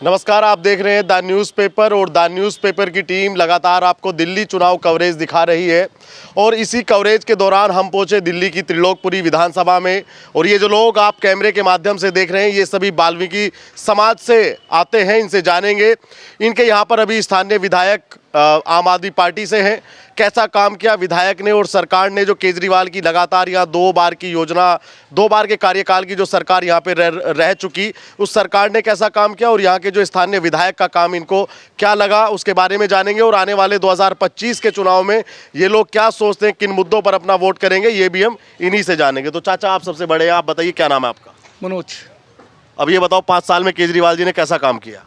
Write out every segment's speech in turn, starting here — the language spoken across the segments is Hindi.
नमस्कार, आप देख रहे हैं द न्यूज़पेपर और द न्यूज़पेपर की टीम लगातार आपको दिल्ली चुनाव कवरेज दिखा रही है। और इसी कवरेज के दौरान हम पहुंचे दिल्ली की त्रिलोकपुरी विधानसभा में। और ये जो लोग आप कैमरे के माध्यम से देख रहे हैं, ये सभी वाल्मीकि समाज से आते हैं। इनसे जानेंगे इनके यहाँ पर अभी स्थानीय विधायक आम आदमी पार्टी से हैं, कैसा काम किया विधायक ने और सरकार ने, जो केजरीवाल की लगातार यहाँ 2 बार की योजना, 2 बार के कार्यकाल की जो सरकार यहाँ पे रह चुकी, उस सरकार ने कैसा काम किया और यहाँ के जो स्थानीय विधायक का काम इनको क्या लगा, उसके बारे में जानेंगे। और आने वाले 2025 के चुनाव में ये लोग क्या सोचते हैं, किन मुद्दों पर अपना वोट करेंगे, ये भी हम इन्हीं से जानेंगे। तो चाचा, आप सबसे बड़े हैं, आप बताइए क्या नाम है आपका? मनोज। अब ये बताओ, 5 साल में केजरीवाल जी ने कैसा काम किया?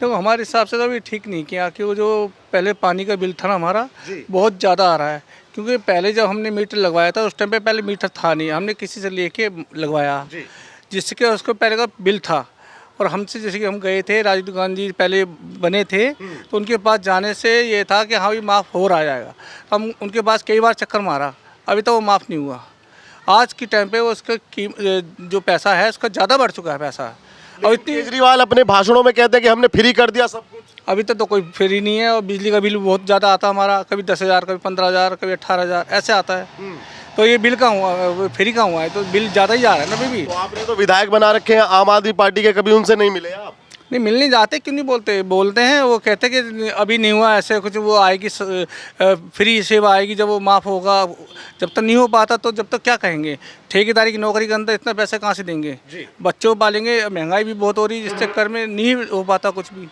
देखो, हमारे हिसाब से तो अभी ठीक नहीं किया कि वो जो पहले पानी का बिल था ना हमारा, बहुत ज़्यादा आ रहा है। क्योंकि पहले जब हमने मीटर लगवाया था उस टाइम पे पहले मीटर था नहीं, हमने किसी से लेके लगवाया, जिसके उसको पहले का बिल था। और हमसे जैसे कि हम गए थे, राजीव गांधी पहले बने थे, तो उनके पास जाने से ये था कि हाँ भी माफ़ हो रहा जाएगा। हम उनके पास कई बार चक्कर मारा, अभी तक वो माफ़ नहीं हुआ। आज के टाइम पे वो उसका जो पैसा है उसका ज़्यादा बढ़ चुका है पैसा। और इतनी केजरीवाल अपने भाषणों में कहते हैं कि हमने फ्री कर दिया सब कुछ। अभी तक तो कोई फ्री नहीं है। और बिजली का बिल बहुत ज़्यादा आता हमारा, कभी 10,000, कभी 15,000, कभी 18,000 ऐसे आता है। तो ये बिल का हुआ, फ्री का हुआ है, तो बिल ज़्यादा ही आ रहा है ना अभी भी। तो आपने तो विधायक बना रखे हैं आम आदमी पार्टी के, कभी उनसे नहीं मिले आप? नहीं, मिलने जाते, क्यों नहीं बोलते, बोलते हैं। वो कहते हैं कि अभी नहीं हुआ ऐसे कुछ, वो आएगी फ्री सेवा आएगी जब वो माफ़ होगा। जब तक नहीं हो पाता तो जब तक क्या कहेंगे। ठेकेदारी की नौकरी के अंदर इतना पैसा कहाँ से देंगे? बच्चों को पालेंगे, महंगाई भी बहुत हो रही है, जिस चक्कर में नहीं हो पाता कुछ भी।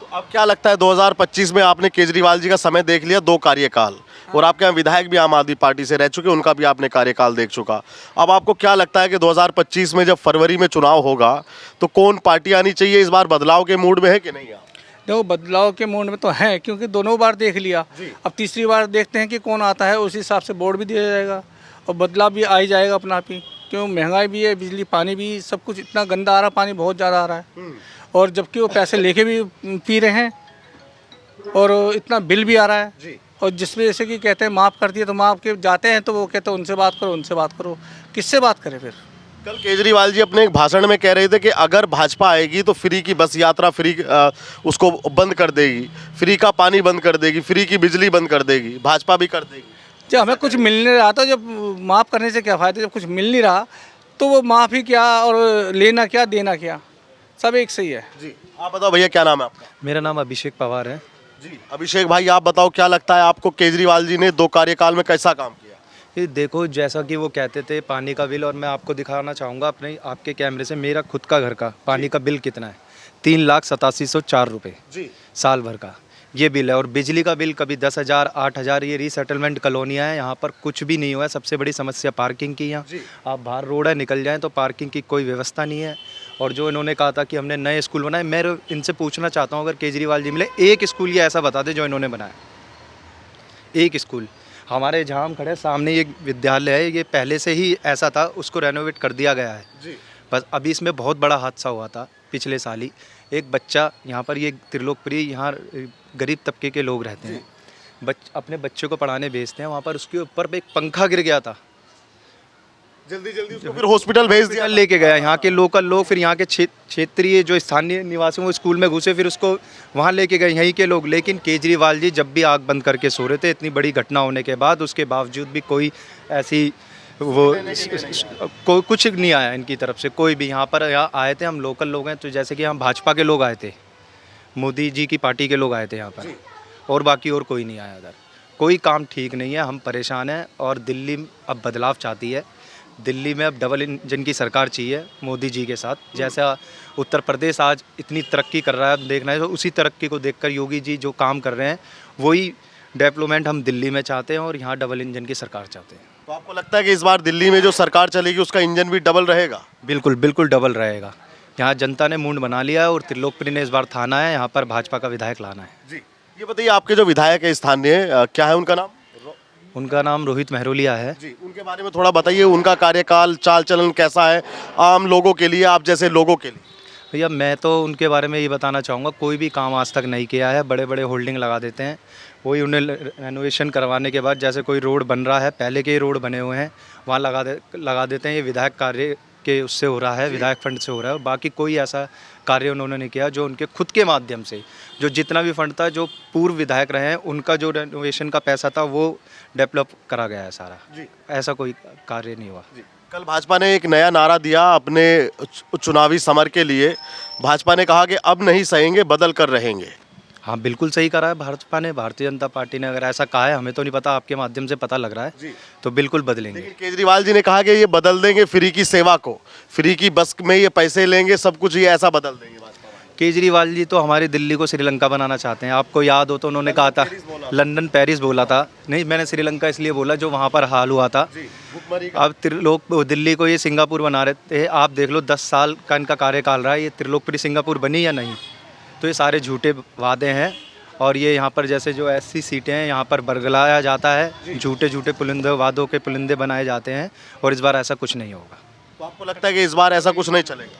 तो अब क्या लगता है, 2025 में आपने केजरीवाल जी का समय देख लिया, 2 कार्यकाल, और आपके यहाँ विधायक भी आम आदमी पार्टी से रह चुके, उनका भी आपने कार्यकाल देख चुका। अब आपको क्या लगता है कि 2025 में जब फरवरी में चुनाव होगा तो कौन पार्टी आनी चाहिए? इस बार बदलाव के मूड में है कि नहीं आप? देखो, बदलाव के मूड में तो हैं, क्योंकि दोनों बार देख लिया। अब तीसरी बार देखते हैं कि कौन आता है, उसी हिसाब से वोट भी दिया जाएगा और बदलाव भी आ ही जाएगा अपना आप ही। क्यों, महंगाई भी है, बिजली पानी भी, सब कुछ इतना गंदा आ रहा, पानी बहुत ज़्यादा आ रहा है। और जबकि वो पैसे लेके भी पी रहे हैं और इतना बिल भी आ रहा है। और जिस वजह से कि कहते हैं माफ़ कर दिए, तो माफ़ के जाते हैं तो वो कहते हैं उनसे बात करो, उनसे बात करो। किससे बात करें फिर? कल केजरीवाल जी अपने एक भाषण में कह रहे थे कि अगर भाजपा आएगी तो फ्री की बस यात्रा उसको बंद कर देगी, फ्री का पानी बंद कर देगी, फ्री की बिजली बंद कर देगी, भाजपा भी कर देगी। जब हमें कुछ मिल नहीं रहा, तो जब माफ़ करने से क्या फ़ायदा? जब कुछ मिल नहीं रहा तो वो माफ़ ही क्या और लेना क्या देना क्या, सब एक सही है। जी, आप बताओ भैया, क्या नाम है आपका? मेरा नाम अभिषेक पवार है। जी, अभिषेक भाई, आप बताओ क्या लगता है आपको, केजरीवाल जी ने 2 कार्यकाल में कैसा काम किया? ये देखो, जैसा कि वो कहते थे पानी का बिल, और मैं आपको दिखाना चाहूँगा अपने आपके कैमरे से, मेरा खुद का घर का पानी का बिल कितना है, 3,87,104 रुपये जी, साल भर का ये बिल है। और बिजली का बिल कभी 10,000, 8,000। ये रीसेटलमेंट कॉलोनियाँ हैं, यहाँ पर कुछ भी नहीं हुआ है। सबसे बड़ी समस्या पार्किंग की। यहाँ आप बाहर रोड है, निकल जाएँ तो पार्किंग की कोई व्यवस्था नहीं है। और जो इन्होंने कहा था कि हमने नए स्कूल बनाए, मैं इनसे पूछना चाहता हूँ, अगर केजरीवाल जी मिले, एक स्कूल ये ऐसा बता दें जो इन्होंने बनाया। एक स्कूल हमारे जहाँ हम खड़े सामने ये विद्यालय है, ये पहले से ही ऐसा था, उसको रेनोवेट कर दिया गया है। बस अभी इसमें बहुत बड़ा हादसा हुआ था पिछले साल ही। एक बच्चा यहाँ पर, ये त्रिलोकपुरी, यहाँ गरीब तबके के लोग रहते हैं, अपने बच्चे को पढ़ाने भेजते हैं, वहाँ पर उसके ऊपर एक पंखा गिर गया था, जल्दी जल्दी उसको फिर हॉस्पिटल भेज दिया, लेके गया यहाँ के लोकल लोग, फिर यहाँ के क्षेत्रीय जो स्थानीय निवासी वो स्कूल में घुसे, फिर उसको वहाँ लेके गए यहीं के लोग। लेकिन केजरीवाल जी जब भी आग बंद करके सो रहे थे, इतनी बड़ी घटना होने के बाद, उसके बावजूद भी कोई ऐसी कोई कुछ नहीं आया इनकी तरफ से। कोई भी यहाँ आए थे, हम लोकल लोग हैं, तो जैसे कि हम भाजपा के लोग आए थे, मोदी जी की पार्टी के लोग आए थे यहाँ पर, और बाकी और कोई नहीं आया इधर। कोई काम ठीक नहीं है, हम परेशान हैं। और दिल्ली अब बदलाव चाहती है, दिल्ली में अब डबल इंजन की सरकार चाहिए मोदी जी के साथ। जैसा उत्तर प्रदेश आज इतनी तरक्की कर रहा है, देखना है, तो उसी तरक्की को देखकर योगी जी जो काम कर रहे हैं, वही डेवलपमेंट हम दिल्ली में चाहते हैं और यहाँ डबल इंजन की सरकार चाहते हैं। तो आपको लगता है कि इस बार दिल्ली में जो सरकार चलेगी उसका इंजन भी डबल रहेगा? बिल्कुल बिल्कुल डबल रहेगा। यहाँ जनता ने मूड बना लिया है और त्रिलोकपुरी ने इस बार थाना है, यहाँ पर भाजपा का विधायक लाना है। जी, ये बताइए, आपके जो विधायक है स्थानीय, क्या है उनका नाम? उनका नाम रोहित मेहरोलिया है। जी, उनके बारे में थोड़ा बताइए, उनका कार्यकाल, चाल चलन कैसा है आम लोगों के लिए, आप जैसे लोगों के लिए? भैया, मैं तो उनके बारे में ये बताना चाहूँगा, कोई भी काम आज तक नहीं किया है। बड़े बड़े होल्डिंग लगा देते हैं, वही उन्हें रेनोवेशन करवाने के बाद, जैसे कोई रोड बन रहा है, पहले के रोड बने हुए हैं, वहाँ लगा देते हैं। ये विधायक कार्य के उससे हो रहा है, विधायक फंड से हो रहा है, और बाकी कोई ऐसा कार्य उन्होंने नहीं किया जो उनके खुद के माध्यम से, जो जितना भी फंड था, जो पूर्व विधायक रहे हैं उनका जो रेनोवेशन का पैसा था वो डेवलप करा गया है सारा। ऐसा कोई कार्य नहीं हुआ। कल भाजपा ने एक नया नारा दिया अपने चुनावी समर के लिए। भाजपा ने कहा कि अब नहीं सहेंगे, बदल कर रहेंगे। हाँ, बिल्कुल सही करा है भाजपा ने, भारतीय जनता पार्टी ने। अगर ऐसा कहा है, हमें तो नहीं पता, आपके माध्यम से पता लग रहा है, तो बिल्कुल बदलेंगे। लेकिन केजरीवाल जी ने कहा कि ये बदल देंगे फ्री की सेवा को, फ्री की बस में ये पैसे लेंगे, सब कुछ ये ऐसा बदल देंगे। केजरीवाल जी तो हमारी दिल्ली को श्रीलंका बनाना चाहते हैं। आपको याद हो तो उन्होंने कहा था, लंदन पेरिस बोला था, नहीं मैंने श्रीलंका इसलिए बोला जो वहाँ पर हाल हुआ था। अब त्रिलोक दिल्ली को ये सिंगापुर बना रहे थे। आप देख लो 10 साल का इनका कार्यकाल रहा है, ये त्रिलोकपुरी सिंगापुर बनी या नहीं? तो ये सारे झूठे वादे हैं, और ये यहाँ पर जैसे जो ऐसी सीटें हैं यहाँ पर बरगलाया जाता है, झूठे झूठे पुलिंदे, वादों के पुलिंदे बनाए जाते हैं, और इस बार ऐसा कुछ नहीं होगा। तो आपको लगता है कि इस बार ऐसा कुछ नहीं चलेगा?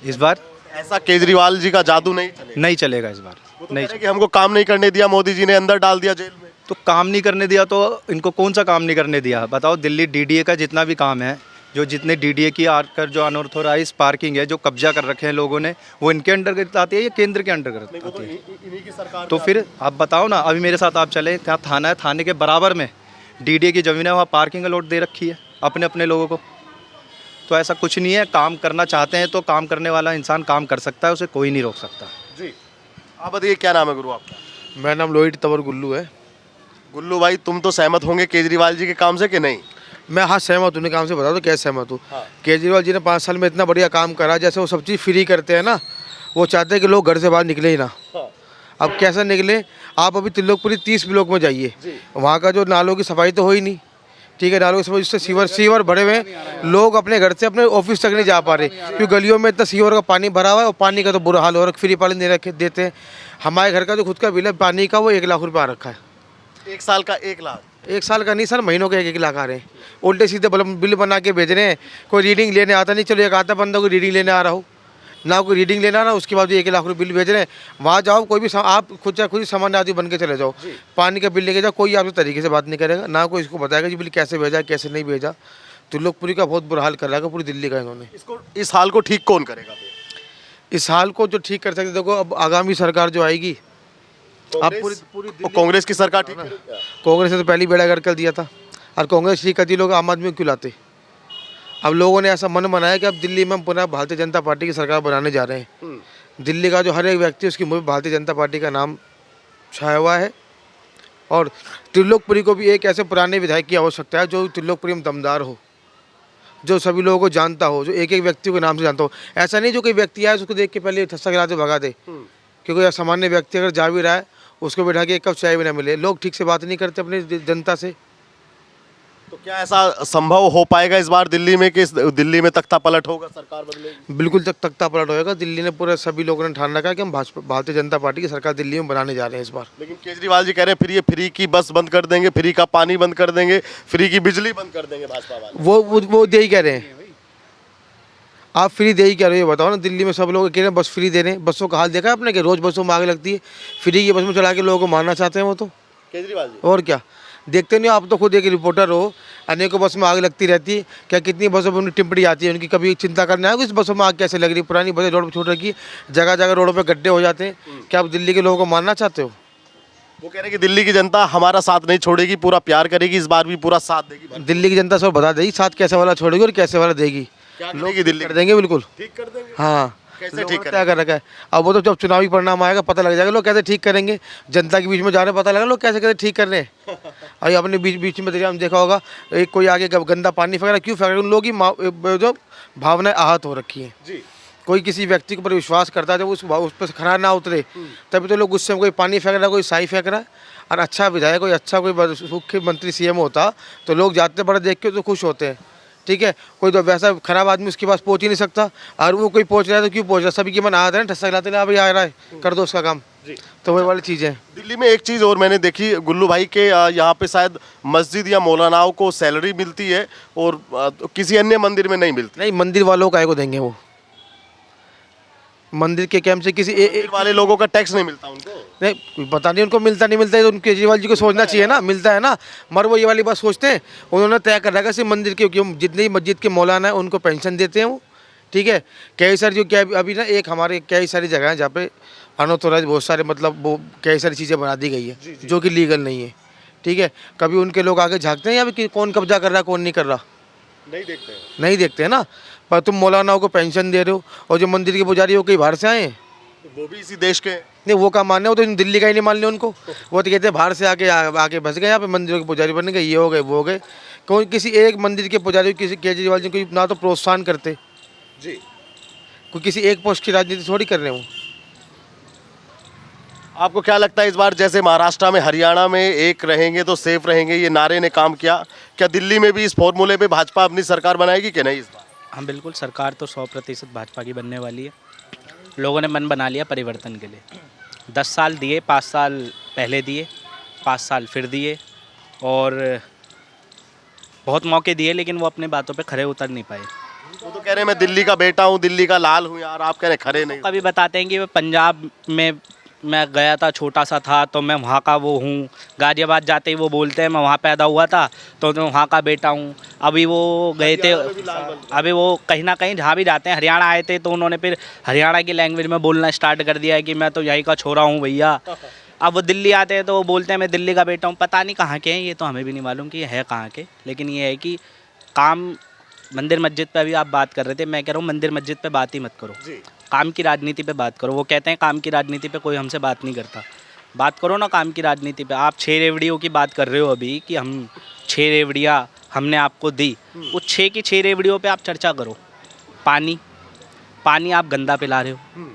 इस बार ऐसा केजरीवाल जी का जादू नहीं चलेगा? नहीं चलेगा इस बार। वो तो कह रहे हैं कि हमको काम नहीं करने दिया, मोदी जी ने अंदर डाल दिया जेल में। तो काम नहीं करने दिया तो इनको कौन सा काम नहीं करने दिया? बताओ, दिल्ली डीडीए का जितना भी काम है, जो जितने डीडीए की आकर जो अनऑथोराइज पार्किंग है, जो कब्जा कर रखे हैं लोगों ने, वो इनके अंडर आती है या केंद्र के अंडर आती है? इन्हीं की सरकार तो फिर आप बताओ ना, अभी मेरे साथ आप चले, यहाँ थाना है, थाने के बराबर में डीडीए की ज़मीन है, वहाँ पार्किंग अलॉट दे रखी है अपने अपने लोगों को। तो ऐसा कुछ नहीं है। काम करना चाहते हैं तो काम करने वाला इंसान काम कर सकता है, उसे कोई नहीं रोक सकता। जी, आप बताइए क्या नाम है गुरु आपका? मेरा नाम लोहित तंवर गुल्लू है। गुल्लू भाई, तुम तो सहमत होंगे केजरीवाल जी के काम से कि नहीं? मैं हाँ सहमत हूँ। काम से बता दो कैसे सहमत हूँ। केजरीवाल जी ने 5 साल में इतना बढ़िया काम करा। जैसे वो सब चीज़ फ्री करते हैं ना, वो चाहते हैं कि लोग घर से बाहर निकले ही ना। अब कैसे निकले? आप अभी त्रिलोकपुरी 30 ब्लॉक में जाइए, वहाँ का जो नालों की सफाई तो हो ही नहीं। ठीक है, नालों की सफाई, जिससे सीवर भरे हुए हैं, लोग अपने घर से अपने ऑफिस तक नहीं जा पा रहे, क्योंकि गलियों में इतना सीवर का पानी भरा हुआ है, और पानी का तो बुरा हाल हो रहा है। फ्री पानी देते हैं। हमारे घर का जो खुद का बिल है पानी का, वो 1 लाख रुपये आ रखा है। 1 साल का 1 लाख? 1 साल का नहीं सर, महीनों के 1 लाख आ रहे हैं। उल्टे सीधे बिल बना के भेज रहे हैं। कोई रीडिंग लेने आता नहीं। चलो एक आता बंदा कोई रीडिंग लेने आ रहा हो ना, कोई रीडिंग लेना ना, उसके बाद 1 लाख रुपये बिल भेज रहे हैं। वहाँ जाओ, कोई भी आप खुद ही सामान्य आदमी बन के चले जाओ, पानी का बिल लेके जाओ, कोई आपसे तरीके से बात नहीं करेगा, ना कोई इसको बताएगा जी बिल कैसे भेजा कैसे नहीं भेजा। त्रिलोकपुरी का बहुत बुरा हाल कर रहा है पूरी दिल्ली का इन्होंने। इस हाल को ठीक कौन करेगा? इस हाल को जो ठीक कर सकते, देखो अब आगामी सरकार जो आएगी, अब पूरी कांग्रेस की सरकार ठीक करेगी? कांग्रेस ने तो पहली बेड़ा गर्क कर दिया था, और कांग्रेस ठीक करती, लोग आम आदमी को क्यों लाते? अब लोगों ने ऐसा मन बनाया कि अब दिल्ली में हम पुनः भारतीय जनता पार्टी की सरकार बनाने जा रहे हैं। दिल्ली का जो हर एक व्यक्ति, उसकी मुँह में भारतीय जनता पार्टी का नाम छाया हुआ है। और त्रिलोकपुरी को भी एक ऐसे पुराने विधायक की आवश्यकता है जो त्रिलोकपुरी में दमदार हो, जो सभी लोगों को जानता हो, जो एक एक व्यक्ति को नाम से जानता हो। ऐसा नहीं जो कोई व्यक्ति आए उसको देख के पहले ठस्सा गिरा दे भगा दे, क्योंकि सामान्य व्यक्ति अगर जा भी रहा है, उसको बैठा के एक कप चाय भी ना मिले। लोग ठीक से बात नहीं करते अपनी जनता से। तो क्या ऐसा संभव हो पाएगा इस बार दिल्ली में कि दिल्ली में तख्ता पलट होगा, सरकार बदलेगी? बिल्कुल तख्ता पलट होएगा। दिल्ली ने पूरे सभी लोगों ने ठान रखा है कि हम भारतीय जनता पार्टी की सरकार दिल्ली में बनाने जा रहे हैं इस बार। लेकिन केजरीवाल जी कह रहे हैं फिर ये फ्री की बस बंद कर देंगे, फ्री का पानी बंद कर देंगे, फ्री की बिजली बंद कर देंगे भाजपा वाले। वो दे ही कह रहे हैं। आप फ्री दे ही कह रहे हो, ये बताओ ना। दिल्ली में सब लोग कह रहे हैं बस फ्री दे रहे हैं। बसों का हाल देखा है आपने कि रोज बसों में आग लगती है। फ्री की बस में चला के लोगों को मारना चाहते हैं वो तो। केजरीवाल जी और क्या देखते नहीं हो? आप तो खुद एक रिपोर्टर हो, अनेकों बस में आग लगती रहती है। क्या कितनी बसों में उनकी टिप्पणी आती है, उनकी कभी चिंता करना है कि इस बसों में आग कैसे लग रही? पुरानी बसें रोड पर छूट रखी है, जगह जगह रोडों पर गड्ढे हो जाते हैं। क्या आप दिल्ली के लोगों को मारना चाहते हो? वो कह रहे हैं कि दिल्ली की जनता हमारा साथ नहीं छोड़ेगी, पूरा प्यार करेगी, इस बार भी पूरा साथ देगी। दिल्ली की जनता सब बता देगी साथ कैसे वाला छोड़ेगी और कैसे वाला देगी। लोग दिल्ली कर देंगे, बिल्कुल ठीक कर देंगे। हाँ, कैसे ठीक क्या कर रखा है? अब वो तो जब चुनावी परिणाम आएगा पता लग जाएगा लोग कैसे ठीक करेंगे। जनता के बीच में जा रहे पता लगा लोग कैसे कैसे ठीक कर रहे हैं। अभी अपने बीच में देखा होगा, एक कोई आगे गंदा पानी फेंक रहा है, क्यों फेंक रहा है? उन लोगों की जो भावनाएं आहत हो रखी हैं। कोई किसी व्यक्ति के ऊपर विश्वास करता है, जब उस पर खरा ना उतरे तभी तो लोग गुस्से में कोई पानी फेंक रहा है, कोई साई फेंक रहा है। और अच्छा विधायक, कोई अच्छा कोई मुख्यमंत्री सीएम होता तो लोग जाते बड़े देख के तो खुश होते हैं। ठीक है, कोई तो वैसा खराब आदमी उसके पास पहुंच ही नहीं सकता, और वो कोई पहुंच रहा है तो क्यों पहुंच रहा है? सभी की मन आता है, ठस्सा खिलाते हैं, अभी आ रहा है कर दो उसका काम। तो वही वाली चीज़ है। दिल्ली में एक चीज़ और मैंने देखी गुल्लू भाई के, यहाँ पे शायद मस्जिद या मौलानाओं को सैलरी मिलती है और किसी अन्य मंदिर में नहीं मिलती। नहीं, मंदिर वालों का को देंगे वो। मंदिर के कैंप से किसी वाले लोगों का टैक्स नहीं मिलता उनको? नहीं, पता नहीं उनको मिलता नहीं मिलता है, तो उनके केजरीवाल जी को सोचना चाहिए ना, मिलता है ना। मगर वो ये वाली बात सोचते हैं, उन्होंने तय कर रखा है सिर्फ मंदिर के, क्योंकि जितनी मस्जिद के मौलाना है उनको पेंशन देते हैं वो, ठीक है। कई सारी जो क्या अभी ना एक हमारे कई सारी जगह हैं जहाँ पे अनऑथोराइज बहुत सारे मतलब वो कई सारी चीज़ें बना दी गई है जो कि लीगल नहीं है। ठीक है, कभी उनके लोग आगे झांकते हैं या कि कौन कब्जा कर रहा है कौन नहीं कर रहा, नहीं देखते हैं ना। पर तुम मौलानाओं को पेंशन दे रहे हो और जो मंदिर के पुजारी हो कहीं बाहर से आए हैं, वो भी इसी देश के हैं। नहीं वो का मानने, वो तो दिल्ली का ही नहीं मान लिया उनको। वो तो कहते हैं बाहर से आके बस गए यहाँ पे, मंदिरों के पुजारी बन गए, ये हो गए वो हो गए। कोई किसी एक मंदिर के पुजारी किसी केजरीवाल जी को ना तो प्रोत्साहन करते जी, कोई किसी एक पोस्ट की राजनीति थोड़ी कर रहे हो। आपको क्या लगता है इस बार जैसे महाराष्ट्र में हरियाणा में एक रहेंगे तो सेफ रहेंगे, ये नारे ने काम किया, क्या दिल्ली में भी इस फॉर्मूले पे भाजपा अपनी सरकार बनाएगी कि नहीं इस बार? हाँ बिल्कुल, सरकार तो 100% भाजपा की बनने वाली है। लोगों ने मन बना लिया परिवर्तन के लिए। 10 साल दिए, 5 साल पहले दिए, 5 साल फिर दिए और बहुत मौके दिए, लेकिन वो अपने बातों पे खरे उतर नहीं पाए। वो तो कह रहे हैं मैं दिल्ली का बेटा हूँ, दिल्ली का लाल हूँ यार, आप कह रहे हैं खरे नहीं। कभी बताते हैं कि मैं पंजाब में मैं गया था, छोटा सा था तो मैं वहाँ का वो हूँ। गाजियाबाद जाते ही वो बोलते हैं मैं वहाँ पैदा हुआ था तो मैं वहाँ का बेटा हूँ। अभी वो गए थे, अभी वो कहीं ना कहीं जहाँ भी जाते हैं, हरियाणा आए थे तो उन्होंने फिर हरियाणा की लैंग्वेज में बोलना स्टार्ट कर दिया है कि मैं तो यहीं का छोरा हूँ भैया। अब वो दिल्ली आते हैं तो वो बोलते हैं मैं दिल्ली का बेटा हूँ। पता नहीं कहाँ के हैं, ये तो हमें भी नहीं मालूम कि ये है कहाँ के, लेकिन ये है कि काम मंदिर मस्जिद पे अभी आप बात कर रहे थे, मैं कह रहा हूँ मंदिर मस्जिद पे बात ही मत करो, काम की राजनीति पे बात करो। वो कहते हैं काम की राजनीति पे कोई हमसे बात नहीं करता, बात करो ना काम की राजनीति पे। आप 6 रेवड़ियों की बात कर रहे हो अभी कि हम 6 रेवड़ियाँ हमने आपको दी, उस 6 की 6 रेवड़ियों पे आप चर्चा करो। पानी आप गंदा पिला रहे हो,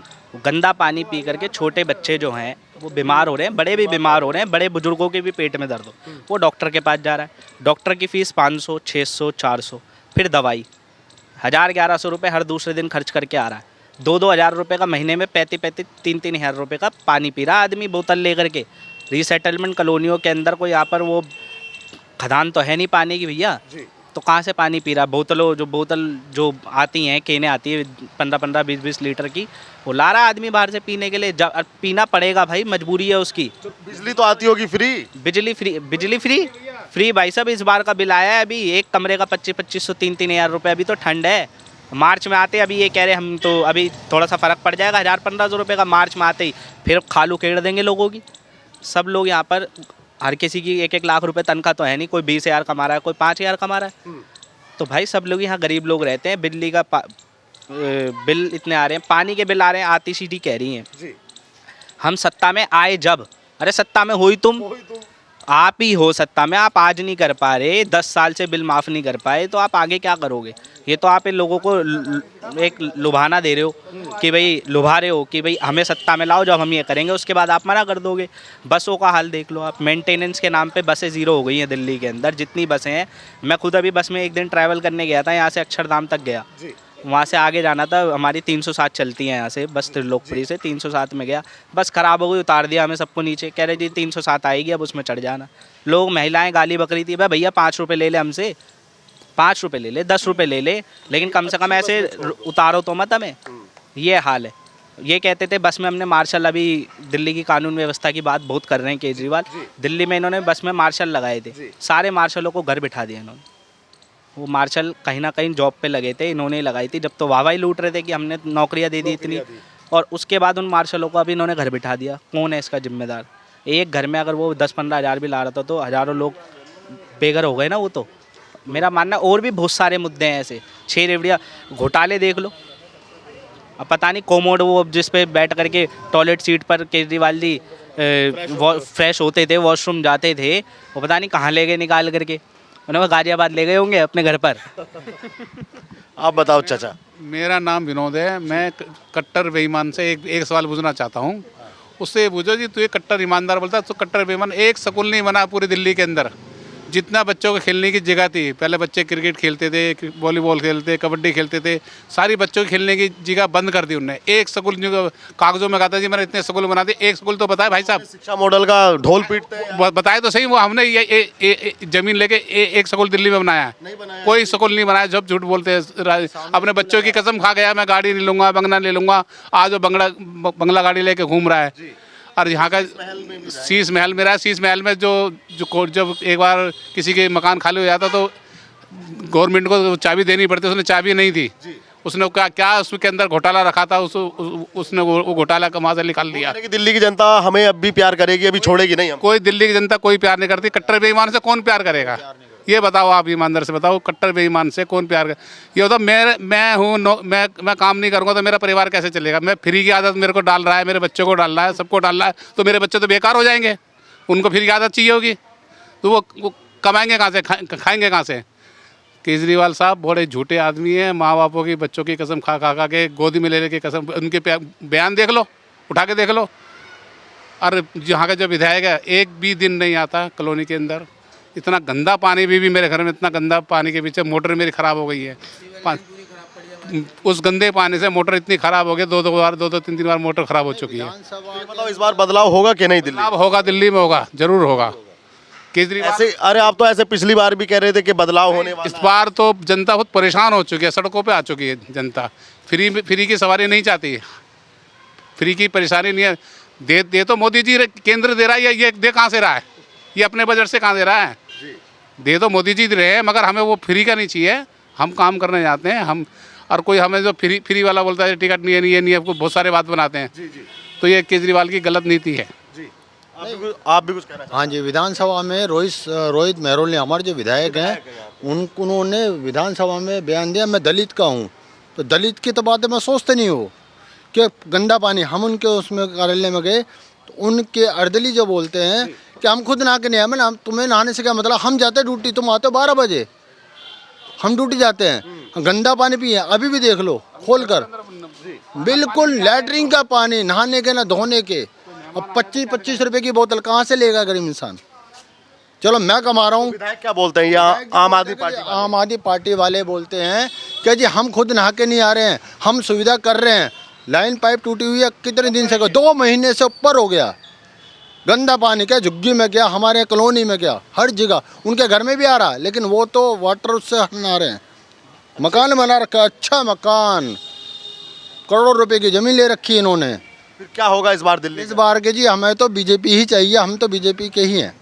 गंदा पानी पी करके छोटे बच्चे जो हैं वो बीमार हो रहे हैं, बड़े भी बीमार हो रहे हैं, बड़े बुजुर्गों के भी पेट में दर्द हो, वो डॉक्टर के पास जा रहा है, डॉक्टर की फ़ीस 500, 600, 400, फिर दवाई 1000-1100 रुपये हर दूसरे दिन खर्च करके आ रहा है। 2-2 हज़ार रुपये का महीने में 35-35, 3-3 हज़ार रुपये का पानी पी रहा है आदमी बोतल लेकर के। रीसेटलमेंट कॉलोनियों के अंदर कोई यहाँ पर वो खदान तो है नहीं पानी की भैया, तो कहाँ से पानी पी रहा है? बोतल जो आती हैं, केने आती है 15-15, 20-20 लीटर की, वो ला रहा है आदमी बाहर से पीने के लिए। जब पीना पड़ेगा भाई, मजबूरी है उसकी। तो बिजली तो आती होगी फ्री? बिजली फ्री भाई साहब। इस बार का बिल आया है अभी, एक कमरे का 2500, 3-3 हज़ार रुपये। अभी तो ठंड है, मार्च में आते अभी ये कह रहे हम तो अभी थोड़ा सा फ़र्क पड़ जाएगा, 1000-1500 रुपये का मार्च में आते ही फिर खालू खेड़ देंगे लोगों की। सब लोग यहाँ पर, हर किसी की 1-1 लाख रुपए तनख्वाह तो है नहीं, कोई 20 हज़ार कमा रहा है, कोई 5 हज़ार कमा रहा है। तो भाई सब लोग यहाँ गरीब लोग रहते हैं। बिजली का बिल इतने आ रहे हैं, पानी के बिल आ रहे हैं, आती सीधी कह रही हैं हम सत्ता में आए जब। अरे सत्ता में हो ही तुम, आप ही हो सत्ता में, आप आज नहीं कर पा रहे, 10 साल से बिल माफ़ नहीं कर पाए, तो आप आगे क्या करोगे? ये तो आप इन लोगों को एक लुभाना दे रहे हो कि भाई, लुभा रहे हो कि भाई हमें सत्ता में लाओ, जब हम ये करेंगे उसके बाद आप मना कर दोगे। बसों का हाल देख लो आप, मेंटेनेंस के नाम पे बसें ज़ीरो हो गई हैं दिल्ली के अंदर, जितनी बसें हैं। मैं खुद अभी बस में एक दिन ट्रैवल करने गया था, यहाँ से अक्षरधाम तक गया, वहाँ से आगे जाना था, हमारी 307 चलती है यहाँ से बस, त्रिलोकपुरी से 307 में गया, बस ख़राब हो गई, उतार दिया हमें सबको नीचे, कह रहे जी 307 आएगी अब उसमें चढ़ जाना। लोग महिलाएं गाली बकरी थी, भाई भैया 5 रुपये ले ले हमसे, 5 रुपये ले ले, 10 रुपये ले ले, लेकिन कम से कम ऐसे उतारो तो मत हमें। ये हाल है। ये कहते थे बस में हमने मार्शल, अभी दिल्ली की कानून व्यवस्था की बात बहुत कर रहे हैं केजरीवाल, दिल्ली में इन्होंने बस में मार्शल लगाए थे, सारे मार्शलों को घर बिठा दिया इन्होंने। वो मार्शल कहीं ना कहीं जॉब पे लगे थे, इन्होंने लगाई थी, जब तो वाहवाही लूट रहे थे कि हमने नौकरियां दे दी इतनी, और उसके बाद उन मार्शलों को अभी इन्होंने घर बिठा दिया। कौन है इसका जिम्मेदार? एक घर में अगर वो 10-15 हज़ार भी ला रहा था तो हज़ारों लोग बेघर हो गए ना। वो तो मेरा मानना, और भी बहुत सारे मुद्दे हैं ऐसे। 6 रेवड़ियाँ घोटाले देख लो, अब पता नहीं कोमोड वो जिस पे बैठ करके टॉयलेट सीट पर केजरीवाल जी फ्रेश होते थे, वॉशरूम जाते थे, वो पता नहीं कहाँ ले गए निकाल करके, उन्हें गाजियाबाद ले गए होंगे अपने घर पर। आप बताओ चाचा। मेरा नाम विनोद है। मैं कट्टर बेईमान से एक सवाल पूछना चाहता हूँ। उससे पूछो जी, तू ये कट्टर ईमानदार बोलता है, तो कट्टर बेईमान। एक स्कूल नहीं बना पूरी दिल्ली के अंदर, जितना बच्चों को खेलने की जगह थी। पहले बच्चे क्रिकेट खेलते थे, वॉलीबॉल खेलते, कबड्डी खेलते थे, सारी बच्चों के खेलने की जगह बंद कर दी उन्होंने। एक स्कूल जो कागजों में कहा था जी मैंने इतने स्कूल बना दिए, एक स्कूल तो बताए भाई साहब। शिक्षा मॉडल का ढोल पीटते हैं। बताए तो सही, वो हमने ये जमीन लेके एक स्कूल दिल्ली में बनाया, कोई स्कूल नहीं बनाया। जब झूठ बोलते हैं, अपने बच्चों की कसम खा गया मैं गाड़ी नहीं लूँगा, बंगला नहीं लूँगा, आज वो बंगला गाड़ी लेके घूम रहा है। और यहाँ का शीश महल में रहा, शीश महल में जब एक बार किसी के मकान खाली हो जाता तो गवर्नमेंट को चाबी देनी पड़ती, उसने चाबी नहीं थी, उसने क्या उसके अंदर घोटाला रखा था, उसने वो घोटाला का वहाँ से निकाल दिया। यानी कि दिल्ली की जनता हमें अब भी प्यार करेगी, अभी छोड़ेगी नहीं हम। कोई दिल्ली की जनता कोई प्यार नहीं करती, कट्टर बेईमान से कौन प्यार करेगा? ये बताओ आप, ईमानदार से बताओ, कट्टर बेईमान से कौन प्यार कर? ये होता मैं काम नहीं करूँगा तो मेरा परिवार कैसे चलेगा? मैं फ्री की आदत मेरे को डाल रहा है, मेरे बच्चों को डाल रहा है, सबको डाल रहा है, तो मेरे बच्चे तो बेकार हो जाएंगे। उनको फ्री की आदत चाहिए होगी तो वो कमाएंगे कहाँ से, खाएंगे कहाँ से? केजरीवाल साहब बड़े झूठे आदमी हैं, माँ बापों की बच्चों की कसम खा खा के, गोदी में लेने की कसम। उनके बयान देख लो, उठा के देख लो। और यहाँ का जो विधायक है, एक भी दिन नहीं आता कॉलोनी के अंदर। इतना गंदा पानी भी मेरे घर में, इतना गंदा पानी के पीछे मोटर मेरी ख़राब हो गई है। उस गंदे पानी से मोटर इतनी ख़राब हो गई, दो तीन बार मोटर ख़राब हो चुकी है। बताओ इस बार बदलाव होगा कि नहीं? दिल्ली अब होगा, दिल्ली में होगा, जरूर होगा। केजरीवाल ऐसे, अरे आप तो ऐसे पिछली बार भी कह रहे थे कि बदलाव होने वाला इस बार तो जनता बहुत परेशान हो चुकी है, सड़कों पे आ चुकी है जनता। फ्री की सवारी नहीं चाहती, फ्री की परेशानी नहीं है। दे तो मोदी जी केंद्र दे रहा है, ये दे कहाँ से रहा है? ये अपने बजट से कहाँ दे रहा है? दे तो मोदी जी रहे हैं, मगर हमें वो फ्री का नहीं चाहिए। हम काम करने जाते हैं हम, और कोई हमें जो फ्री वाला बोलता है टिकट नहीं है, नहीं है, नहीं है, बहुत सारे बात बनाते हैं। तो ये केजरीवाल की गलत नीति है। आप भी कुछ कहना चाहते हाँ जी, विधानसभा में रोहित मेहरोल ने, हमारे जो विधायक हैं, उन्होंने विधानसभा में बयान दिया, मैं दलित का हूँ, तो दलित की तो बातें मैं सोचते नहीं हूँ कि गंदा पानी। हम उनके उसमें कार्यालय में गए तो उनके अर्दली जो बोलते हैं कि हम खुद नहा के नहीं आए। मैंने तुम्हें नहाने से क्या मतलब? हम जाते हैं ड्यूटी, तुम आते हो 12 बजे, हम ड्यूटी जाते हैं, गंदा पानी पिए। अभी भी देख लो खोल कर, बिल्कुल लैटरिन का पानी, नहाने के ना धोने के। अब 25-25 रुपए की बोतल कहाँ से लेगा गरीब इंसान? चलो मैं कमा रहा हूँ। विधायक क्या बोलते हैं? ये आम आदमी पार्टी वाले। आम आदमी पार्टी वाले बोलते हैं कि जी हम खुद नहा के नहीं आ रहे हैं, हम सुविधा कर रहे हैं। लाइन पाइप टूटी हुई है, कितने दिन से? 2 महीने से ऊपर हो गया। गंदा पानी क्या झुग्गी में क्या, हमारे कॉलोनी में क्या, हर जगह। उनके घर में भी आ रहा है, लेकिन वो तो वाटर उससे हटा रहे हैं। मकान बना रखा, अच्छा मकान, करोड़ों रुपए की ज़मीन ले रखी है इन्होंने। फिर क्या होगा इस बार दिल्ली? इस बार के जी हमें तो बीजेपी ही चाहिए, हम तो बीजेपी के ही हैं,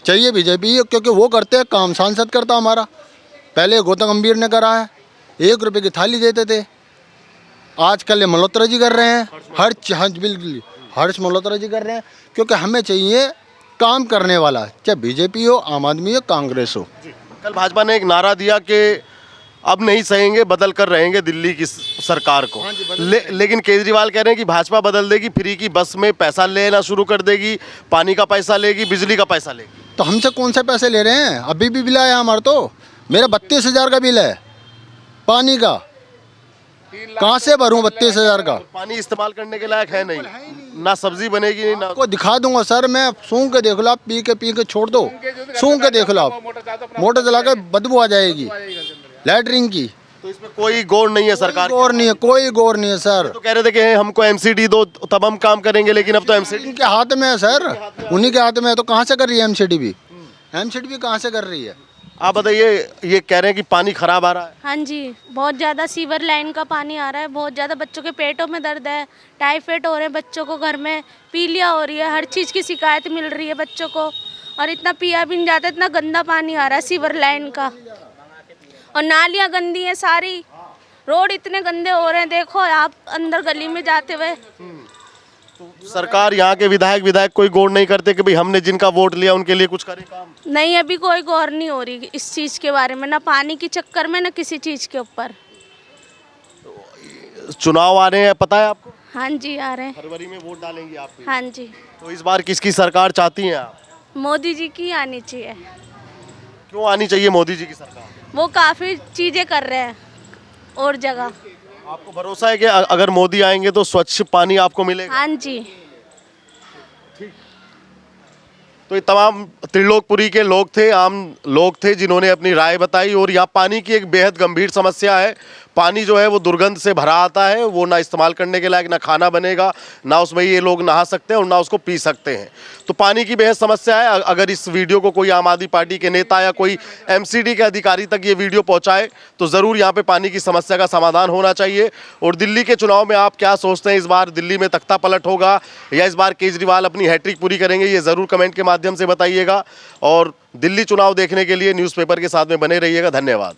चाहिए बीजेपी, क्योंकि वो करते हैं काम, सांसद करता हमारा। पहले गौतम गंभीर ने करा है, 1 रुपये की थाली देते थे, आजकल ये मल्होत्रा जी कर रहे हैं, बिल्कुल हर्ष मल्होत्रा जी कर रहे हैं। क्योंकि हमें चाहिए काम करने वाला, चाहे बीजेपी हो, आम आदमी हो, कांग्रेस हो। कल भाजपा ने एक नारा दिया कि अब नहीं सहेंगे, बदल कर रहेंगे दिल्ली की सरकार को। लेकिन केजरीवाल कह रहे हैं कि भाजपा बदल देगी, फ्री की बस में पैसा लेना शुरू कर देगी, पानी का पैसा लेगी, बिजली का पैसा लेगी। तो हमसे कौन से पैसे ले रहे हैं? अभी भी बिल आया हमारा, तो मेरा 32,000 का बिल है पानी का। कहाँ से भरूं 32,000 का? पानी इस्तेमाल करने के लायक है नहीं, ना सब्जी बनेगी नहीं, ना आपको दिखा दूंगा सर, मैं सूंघ के देख लो आप, पी के छोड़ दो, सूंघ के देख लो आप, मोटर चला के बदबू आ जाएगी लैटरिन की। तो इसमें कोई गौर नहीं है सरकार की? गौर नहीं है, कोई गौर नहीं है सर। तो कह रहे थे कि हमको एमसीडी दो तब हम काम करेंगे, लेकिन अब तो एमसीडी उनके हाथ में है सर, उन्हीं के हाथ में है। तो कहाँ से कर रही है एमसीडी भी? एमसीडी भी कहाँ से कर रही है? आप बताइए, ये कह रहे हैं कि पानी खराब आ रहा है। हाँ जी, बहुत ज़्यादा सीवर लाइन का पानी आ रहा है, बहुत ज़्यादा बच्चों के पेटों में दर्द है, टाइफाइड हो रहे हैं बच्चों को, घर में पीलिया हो रही है, हर चीज़ की शिकायत मिल रही है बच्चों को। और इतना पिया भी नहीं जाता, इतना गंदा पानी आ रहा है सीवर लाइन का। और नालियाँ गंदी हैं सारी, रोड इतने गंदे हो रहे हैं, देखो आप अंदर गली में जाते हुए। सरकार, यहाँ के विधायक कोई गौर नहीं करते कि भाई हमने जिनका वोट लिया उनके लिए कुछ करें काम? नहीं, अभी कोई गौर नहीं हो रही इस चीज़ के बारे में, ना पानी के चक्कर में, ना किसी चीज़ के ऊपर। चुनाव आ रहे हैं, पता है आपको? हाँ जी, आ रहे हैं। फरवरी में वोट डालेंगी आप भी? हाँ जी। तो इस बार किसकी सरकार चाहती हैं आप? मोदी जी की आनी चाहिए। क्यों आनी चाहिए मोदी जी की सरकार? वो काफ़ी चीज़ें कर रहे हैं और जगह। आपको भरोसा है कि अगर मोदी आएंगे तो स्वच्छ पानी आपको मिलेगा? हाँ जी। तो ये तमाम त्रिलोकपुरी के लोग थे, आम लोग थे, जिन्होंने अपनी राय बताई। और यहाँ पानी की एक बेहद गंभीर समस्या है। पानी जो है वो दुर्गंध से भरा आता है, वो ना इस्तेमाल करने के लायक, ना खाना बनेगा, ना उसमें ये लोग नहा सकते हैं और ना उसको पी सकते हैं। तो पानी की बेहद समस्या है। अगर इस वीडियो को कोई आम आदमी पार्टी के नेता या कोई एमसीडी के अधिकारी तक ये वीडियो पहुंचाए तो ज़रूर यहाँ पे पानी की समस्या का समाधान होना चाहिए। और दिल्ली के चुनाव में आप क्या सोचते हैं? इस बार दिल्ली में तख्ता पलट होगा या इस बार केजरीवाल अपनी हैट्रिक पूरी करेंगे? ये ज़रूर कमेंट के माध्यम से बताइएगा। और दिल्ली चुनाव देखने के लिए न्यूज़पेपर के साथ में बने रहिएगा। धन्यवाद।